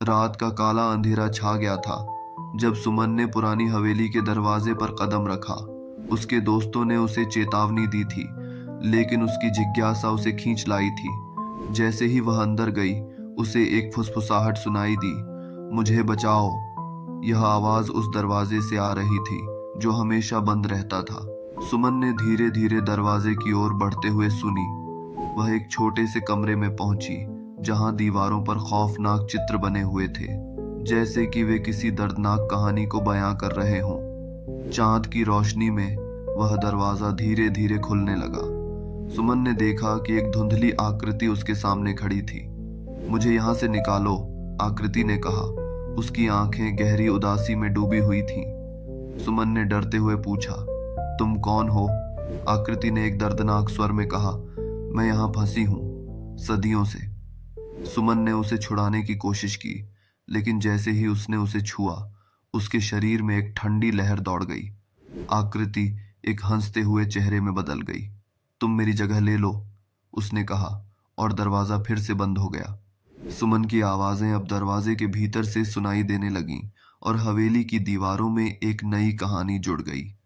रात का काला अंधेरा छा गया था जब सुमन ने पुरानी हवेली के दरवाजे पर कदम रखा। उसके दोस्तों ने उसे चेतावनी दी थी, लेकिन उसकी जिज्ञासा उसे खींच लाई थी। जैसे ही वह अंदर गई, उसे एक फुसफुसाहट सुनाई दी, मुझे बचाओ। यह आवाज उस दरवाजे से आ रही थी जो हमेशा बंद रहता था। सुमन ने धीरे धीरे दरवाजे की ओर बढ़ते हुए सुनी। वह एक छोटे से कमरे में पहुंची जहां दीवारों पर खौफनाक चित्र बने हुए थे, जैसे कि वे किसी दर्दनाक कहानी को बयां कर रहे हों। चांद की रोशनी में वह दरवाजा धीरे धीरे खुलने लगा। सुमन ने देखा कि एक धुंधली आकृति उसके सामने खड़ी थी। मुझे यहां से निकालो, आकृति ने कहा। उसकी आंखें गहरी उदासी में डूबी हुई थीं। सुमन ने डरते हुए पूछा, तुम कौन हो? आकृति ने एक दर्दनाक स्वर में कहा, मैं यहाँ फंसी हूँ, सदियों से। सुमन ने उसे छुड़ाने की कोशिश की, लेकिन जैसे ही उसने उसे छुआ, उसके शरीर में एक ठंडी लहर दौड़ गई। आकृति एक हंसते हुए चेहरे में बदल गई। तुम मेरी जगह ले लो, उसने कहा, और दरवाजा फिर से बंद हो गया। सुमन की आवाजें अब दरवाजे के भीतर से सुनाई देने लगीं और हवेली की दीवारों में एक नई कहानी जुड़ गई।